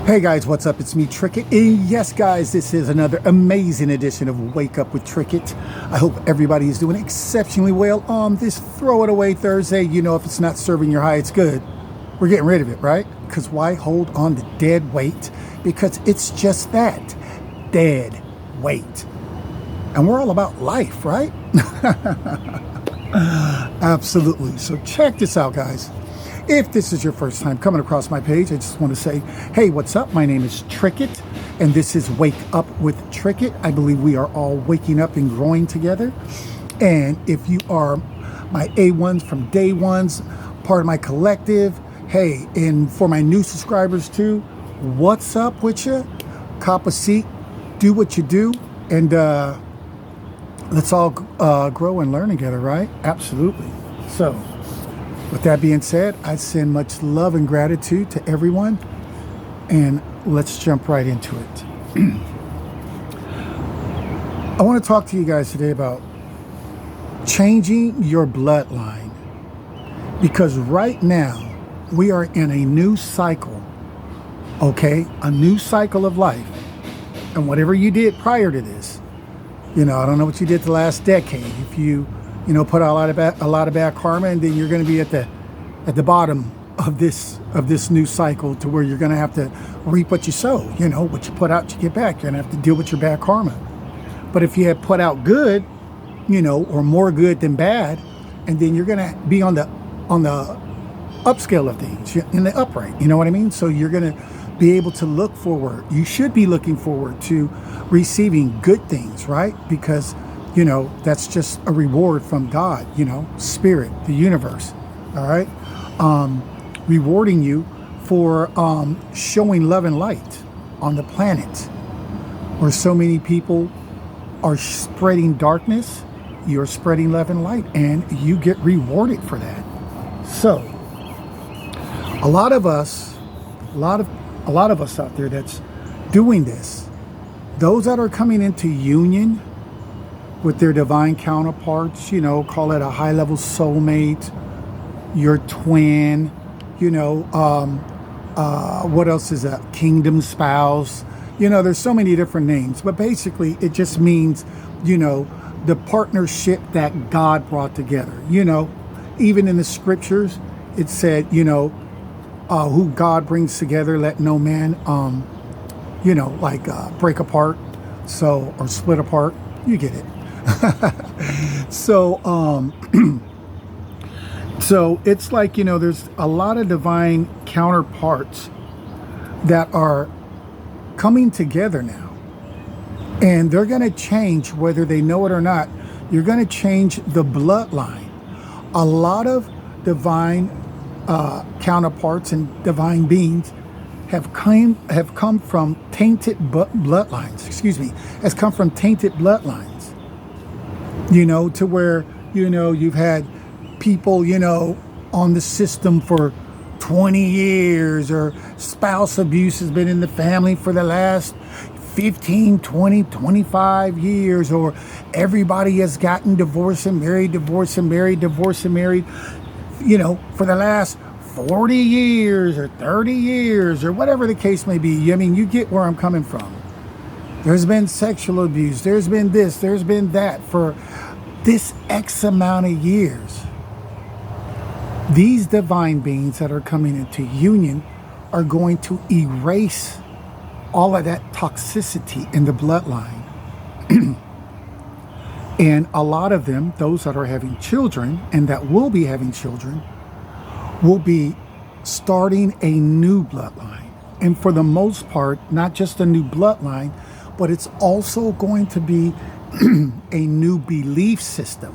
Hey guys, what's up? It's me, Trickett. And yes, guys, this is another amazing edition of Wake Up with Trickett. I hope everybody is doing exceptionally well on this Throw It Away Thursday. You know, if it's not serving your high, it's good. We're getting rid of it, right? Because why hold on to dead weight? Because it's just that, dead weight. And we're all about life, right? Absolutely. So check this out, guys. If this is your first time coming across my page, I just want to say, hey, what's up? My name is Trickett, and this is Wake Up with Trickett. I believe we are all waking up and growing together. And if you are my A1s from day ones, part of my collective, hey, and for my new subscribers too, what's up with you? Cop a seat, do what you do, and let's all grow and learn together, right? Absolutely. So, with that being said, I send much love and gratitude to everyone, and let's jump right into it. I want to talk to you guys today about changing your bloodline, because right now we are in a new cycle, okay? A new cycle of life. And whatever you did prior to this, you know, I don't know what you did the last decade. If you put out a lot of bad karma, and then you're going to be at the bottom of this new cycle, to where you're going to have to reap what you sow. You know, what you put out, you get back. You're going to have to deal with your bad karma. But if you had put out good, you know, or more good than bad, and then you're going to be on the upscale of things, in the upright. You know what I mean? So you're going to be able to look forward. You should be looking forward to receiving good things, right? Because you know, that's just a reward from God, you know, spirit, the universe, all right? Rewarding you for showing love and light on the planet, where so many people are spreading darkness. You're spreading love and light, and you get rewarded for that. So, a lot of us out there that's doing this, those that are coming into union with their divine counterparts, you know, call it a high-level soulmate, your twin, you know, what else is a kingdom spouse? You know, there's so many different names, but basically it just means, you know, the partnership that God brought together. You know, even in the scriptures, it said, you know, who God brings together, let no man, you know, like break apart, so, or split apart. You get it. So so it's like, you know, there's a lot of divine counterparts that are coming together now, and they're going to change, whether they know it or not. You're going to change the bloodline. A lot of divine counterparts and divine beings have come from tainted bloodlines. Excuse me, has come from tainted bloodlines. You know, to where, you know, you've had people, you know, on the system for 20 years, or spouse abuse has been in the family for the last 15, 20, 25 years, or everybody has gotten divorced and married, divorced and married, divorced and married, you know, for the last 40 years or 30 years, or whatever the case may be. I mean, you get where I'm coming from. There's been sexual abuse. There's been this. There's been that for this X amount of years. These divine beings that are coming into union are going to erase all of that toxicity in the bloodline. And a lot of them, those that are having children and that will be having children, will be starting a new bloodline. And for the most part, not just a new bloodline, but it's also going to be a new belief system.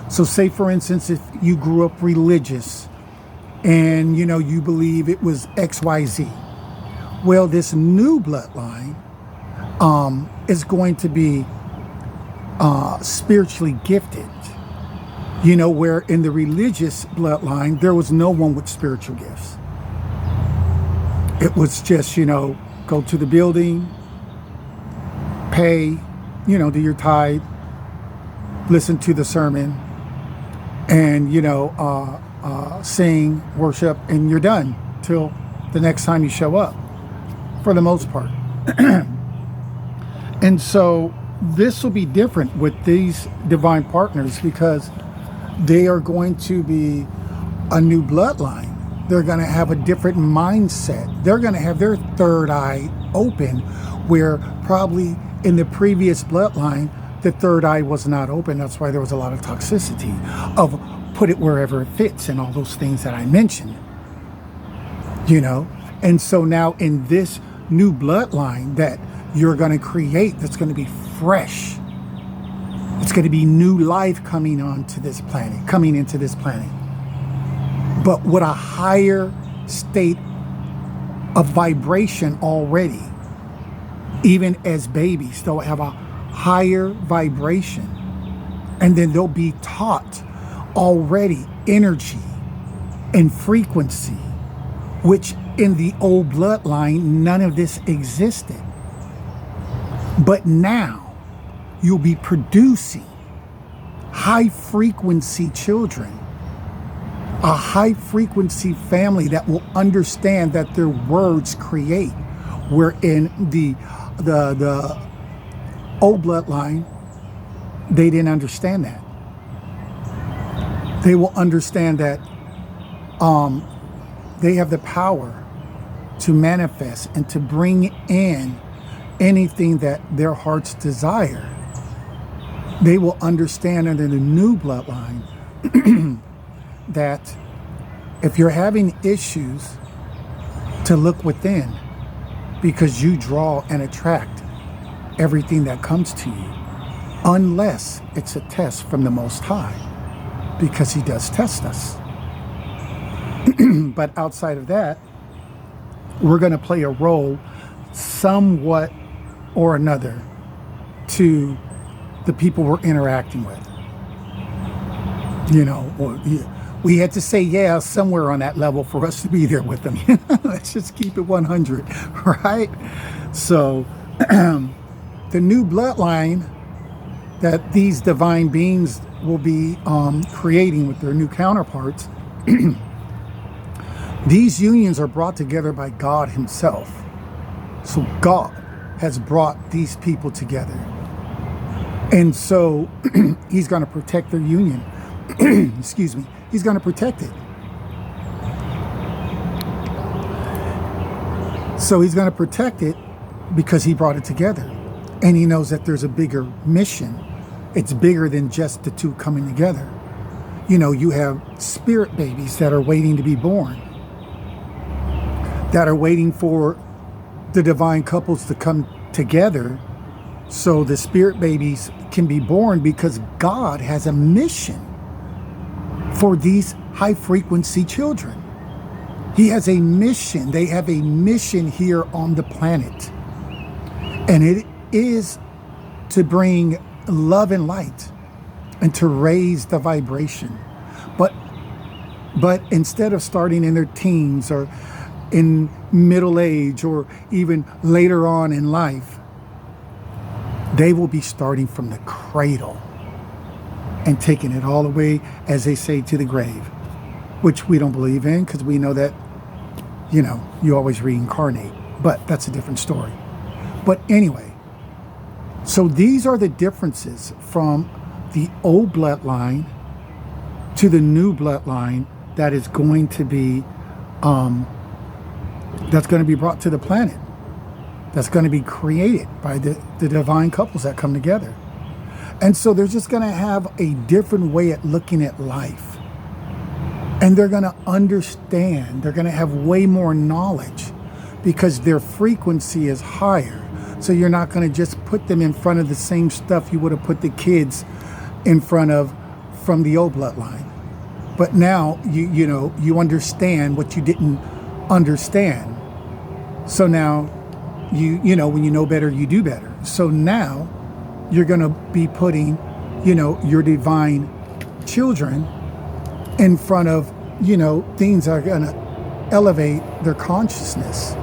So say, for instance, if you grew up religious and, you know, you believe it was XYZ. Well, this new bloodline is going to be spiritually gifted. You know, where in the religious bloodline, there was no one with spiritual gifts. It was just, you know, go to the building, pay, you know, do your tithe, listen to the sermon, and, you know, sing, worship, and you're done till the next time you show up. for the most part. And so this will be different with these divine partners because they are going to be a new bloodline. They're going to have a different mindset. They're going to have their third eye open, where probably in the previous bloodline, the third eye was not open. That's why there was a lot of toxicity of put it wherever it fits and all those things that I mentioned, you know? And so now in this new bloodline that you're going to create, that's going to be fresh. It's going to be new life coming onto this planet, coming into this planet, but with a higher state of vibration already. Even as babies, they'll have a higher vibration, and then they'll be taught already energy and frequency, which in the old bloodline, none of this existed. But now you'll be producing high frequency children, a high frequency family that will understand that their words create, where in the old bloodline, they didn't understand that. They will understand that they have the power to manifest and to bring in anything that their hearts desire. They will understand under the new bloodline that if you're having issues, to look within, because you draw and attract everything that comes to you, unless it's a test from the Most High, because He does test us. But outside of that, we're going to play a role somewhat or another to the people we're interacting with. You know, or we had to say yeah somewhere on that level for us to be there with them. Let's just keep it 100, right? So the new bloodline that these divine beings will be creating with their new counterparts, these unions are brought together by God Himself. So God has brought these people together. And so He's going to protect their union. Excuse me. He's going to protect it. So He's going to protect it because He brought it together. And He knows that there's a bigger mission. It's bigger than just the two coming together. You know, you have spirit babies that are waiting to be born, that are waiting for the divine couples to come together so the spirit babies can be born, because God has a mission for these high frequency children. He has a mission. They have a mission here on the planet. And it is to bring love and light and to raise the vibration. But instead of starting in their teens or in middle age or even later on in life, they will be starting from the cradle and taking it all the way, as they say, to the grave, which we don't believe in, because we know that, you know, you always reincarnate, but that's a different story. But anyway, so these are the differences from the old bloodline to the new bloodline that is going to be brought to the planet, that's going to be created by the divine couples that come together. And so they're just going to have a different way at looking at life. And they're going to understand. They're going to have way more knowledge because their frequency is higher. So you're not going to just put them in front of the same stuff you would have put the kids in front of from the old bloodline. But now you understand what you didn't understand. So now you know when you know better, you do better. So now you're going to be putting, your divine children in front of, things that are going to elevate their consciousness.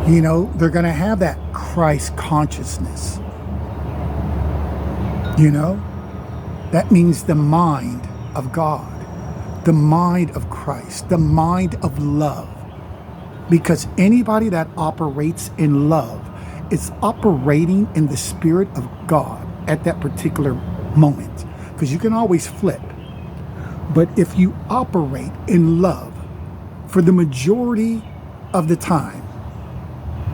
They're going to have that Christ consciousness. That means the mind of God, the mind of Christ, the mind of love. Because anybody that operates in love is operating in the Spirit of God at that particular moment. Because you can always flip. But if you operate in love for the majority of the time,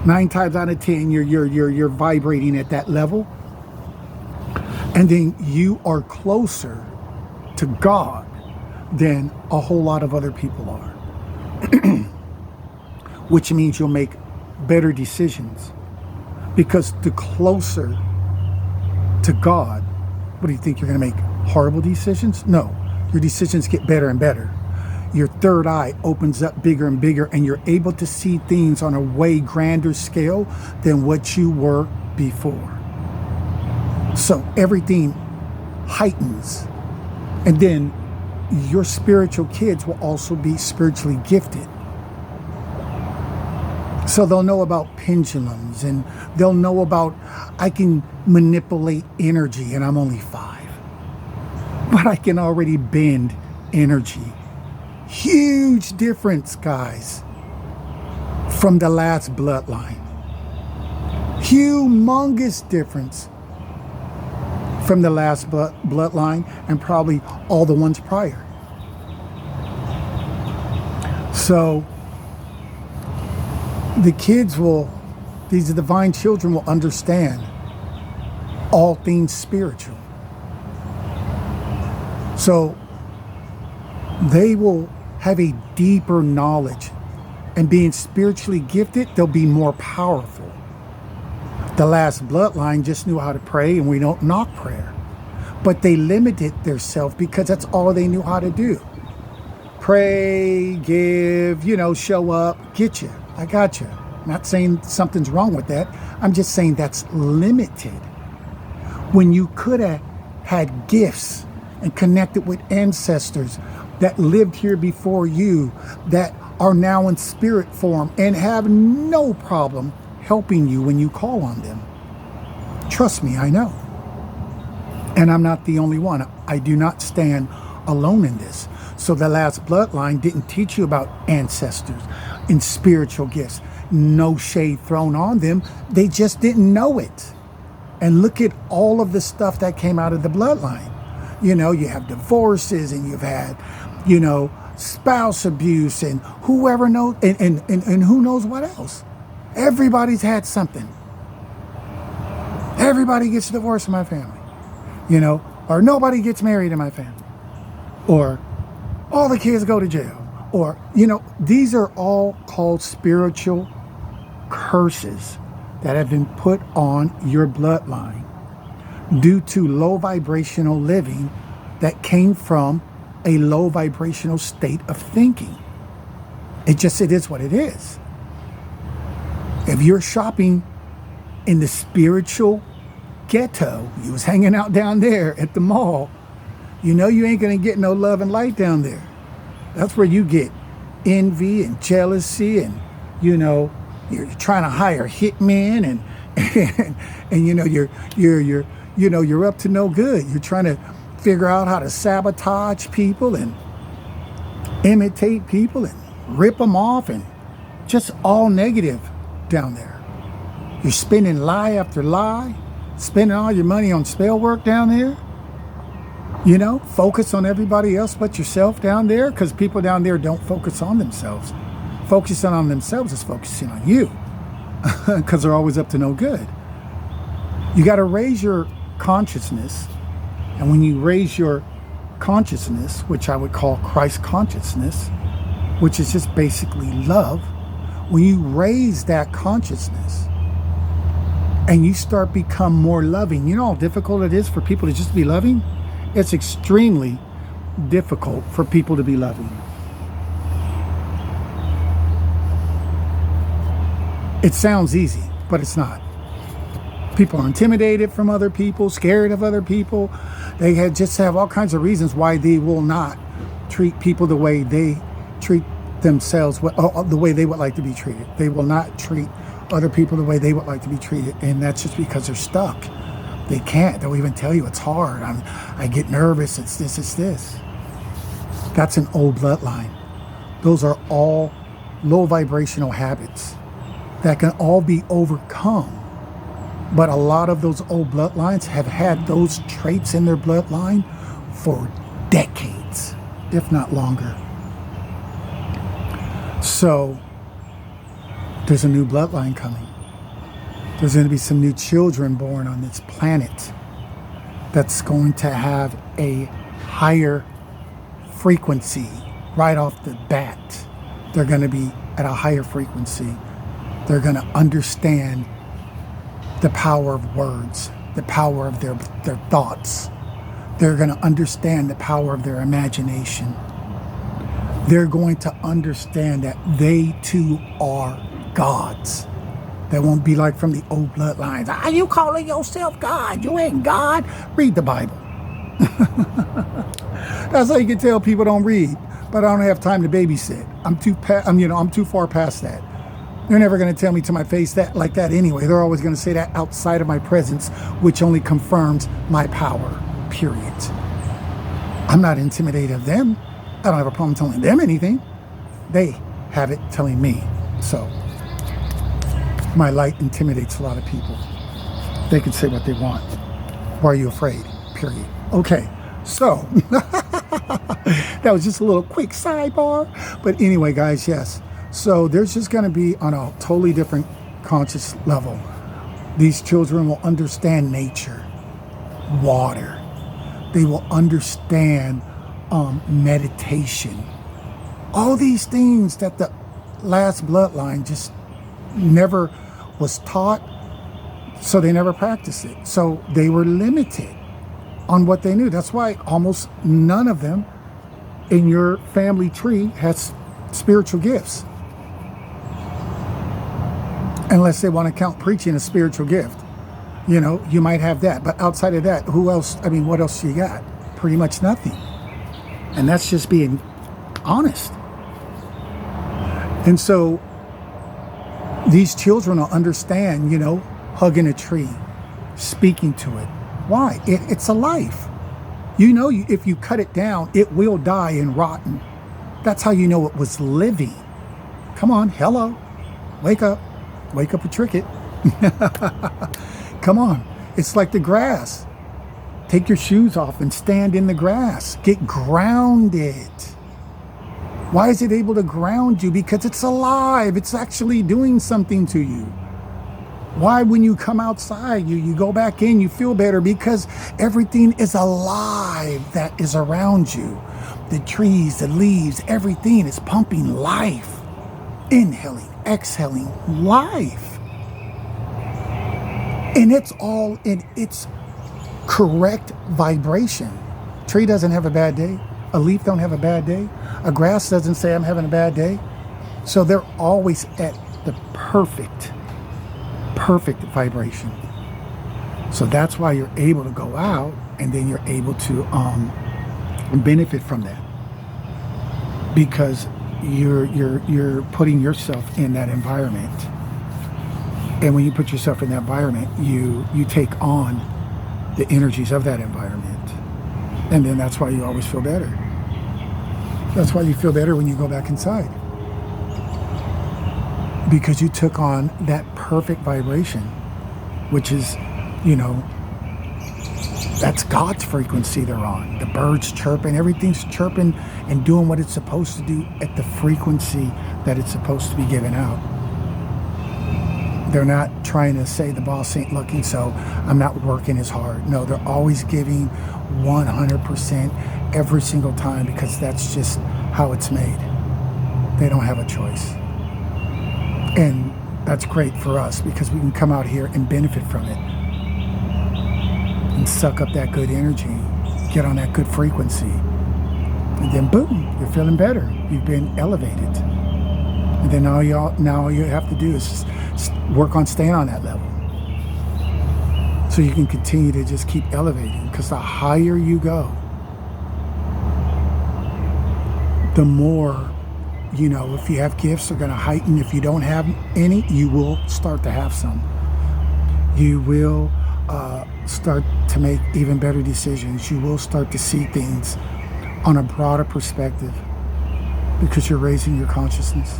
9 times out of 10, you're vibrating at that level. And then you are closer to God than a whole lot of other people are. Which means you'll make better decisions. Because the closer to God, what do you think? You're going to make horrible decisions? No. Your decisions get better and better. Your third eye opens up bigger and bigger, and you're able to see things on a way grander scale than what you were before. So everything heightens. And then your spiritual kids will also be spiritually gifted. So they'll know about pendulums, and they'll know about, I can manipulate energy, and I'm only 5. But I can already bend energy. Huge difference, guys, from the last bloodline. Humongous difference from the last bloodline and probably all the ones prior. So the kids will, these divine children will understand all things spiritual. So they will have a deeper knowledge, and being spiritually gifted, they'll be more powerful. The last bloodline just knew how to pray, and we don't knock prayer. But they limited themselves because that's all they knew how to do. Pray, give, show up, get you. I got you. I'm not saying something's wrong with that. I'm just saying that's limited. When you could have had gifts and connected with ancestors that lived here before you, that are now in spirit form and have no problem helping you when you call on them. Trust me, I know. And I'm not the only one. I do not stand alone in this. So the last bloodline didn't teach you about ancestors and spiritual gifts. No shade thrown on them. They just didn't know it. And look at all of the stuff that came out of the bloodline. You have divorces, and you've had, spouse abuse, and whoever knows, and who knows what else. Everybody's had something. Everybody gets divorced in my family, or nobody gets married in my family, or all the kids go to jail, or, these are all called spiritual curses that have been put on your bloodline due to low vibrational living that came from a low vibrational state of thinking. It is what it is. If you're shopping in the spiritual ghetto, you was hanging out down there at the mall, you ain't going to get no love and light down there. That's where you get envy and jealousy, and, you're trying to hire hitmen, and you're up to no good. You're trying to figure out how to sabotage people and imitate people and rip them off, and just all negative down there. You're spending lie after lie, spending all your money on spell work down there. Focus on everybody else but yourself down there, because people down there don't focus on themselves. Focusing on themselves is focusing on you, because they're always up to no good. You got to raise your consciousness. And when you raise your consciousness, which I would call Christ consciousness, which is just basically love, when you raise that consciousness and you start become more loving, you know how difficult it is for people to just be loving? It's extremely difficult for people to be loving. It sounds easy, but it's not. People are intimidated from other people, scared of other people. They just have all kinds of reasons why they will not treat people the way they treat themselves, the way they would like to be treated. They will not treat other people the way they would like to be treated, and that's just because they're stuck. They can't. They'll even tell you it's hard. I get nervous. It's this. That's an old bloodline. Those are all low vibrational habits that can all be overcome. But a lot of those old bloodlines have had those traits in their bloodline for decades, if not longer. So there's a new bloodline coming. There's going to be some new children born on this planet that's going to have a higher frequency right off the bat. They're going to be at a higher frequency. They're going to understand the power of words, the power of their thoughts. They're going to understand the power of their imagination. They're going to understand that they too are gods. They won't be like from the old bloodlines. Are you calling yourself God? You ain't God. Read the Bible. That's how you can tell people don't read. But I don't have time to babysit. I'm too far past that. They're never going to tell me to my face that like that anyway. They're always going to say that outside of my presence, which only confirms my power, period. I'm not intimidated of them. I don't have a problem telling them anything. They have it telling me. So my light intimidates a lot of people. They can say what they want. Why are you afraid? Period. Okay, so that was just a little quick sidebar. But anyway, guys, yes. So there's just going to be on a totally different conscious level. These children will understand nature, water. They will understand meditation. All these things that the last bloodline just never was taught, so they never practiced it. So they were limited on what they knew. That's why almost none of them in your family tree has spiritual gifts. Unless they want to count preaching a spiritual gift. You know, you might have that. But outside of that, who else? I mean, what else you got? Pretty much nothing. And that's just being honest. And so these children will understand, you know, hugging a tree, speaking to it. Why? It's a life. You know, if you cut it down, it will die and rotten. That's how you know it was living. Come on, hello, wake up. Wake up a tricket. Come on. It's like the grass. Take your shoes off and stand in the grass. Get grounded. Why is it able to ground you? Because it's alive. It's actually doing something to you. Why, when you come outside, you go back in, you feel better because everything is alive that is around you. The trees, the leaves, everything is pumping life. Inhaling, exhaling life. And it's all in its correct vibration. Tree doesn't have a bad day. A leaf don't have a bad day. A grass doesn't say I'm having a bad day. So they're always at the perfect vibration. So that's why you're able to go out and then you're able to benefit from that. Because you're putting yourself in that environment, and when you put yourself in that environment, you take on the energies of that environment, and then that's why you always feel better. That's why you feel better when you go back inside, because you took on that perfect vibration, which is, you know, that's God's frequency they're on. The birds chirping, everything's chirping and doing what it's supposed to do at the frequency that it's supposed to be given out. They're not trying to say the boss ain't looking, so I'm not working as hard. No, they're always giving 100% every single time, because that's just how it's made. They don't have a choice. And that's great for us, because we can come out here and benefit from it. And suck up that good energy, get on that good frequency, and then boom, you're feeling better. You've been elevated, and then all you have to do is just work on staying on that level, so you can continue to just keep elevating. Because the higher you go, the more, you know, if you have gifts, they're going to heighten. If you don't have any, you will start to have some. You will start to make even better decisions. You will start to see things on a broader perspective, because you're raising your consciousness.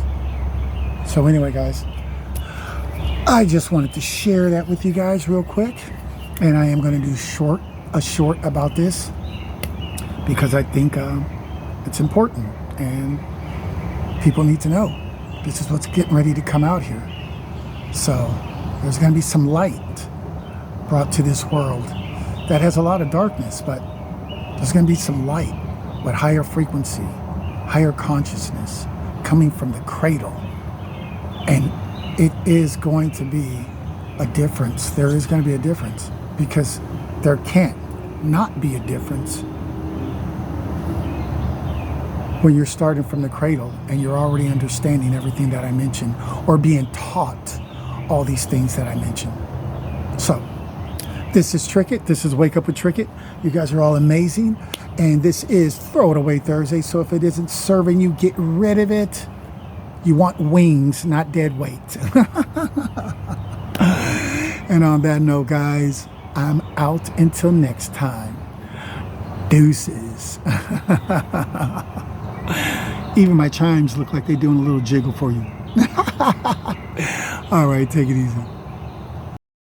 So anyway, guys, I just wanted to share that with you guys real quick. And I am going to do a short about this because I think it's important and people need to know. This is what's getting ready to come out here. So there's going to be some light brought to this world that has a lot of darkness, but there's going to be some light with higher frequency, higher consciousness coming from the cradle. And it is going to be a difference. There is going to be a difference because there can't not be a difference when you're starting from the cradle and you're already understanding everything that I mentioned or being taught all these things that I mentioned. So this is Trickett. This is Wake Up with Trickett. You guys are all amazing. And this is Throw It Away Thursday. So if it isn't serving you, get rid of it. You want wings, not dead weight. And on that note, guys, I'm out until next time. Deuces. Even my chimes look like they're doing a little jiggle for you. All right, take it easy.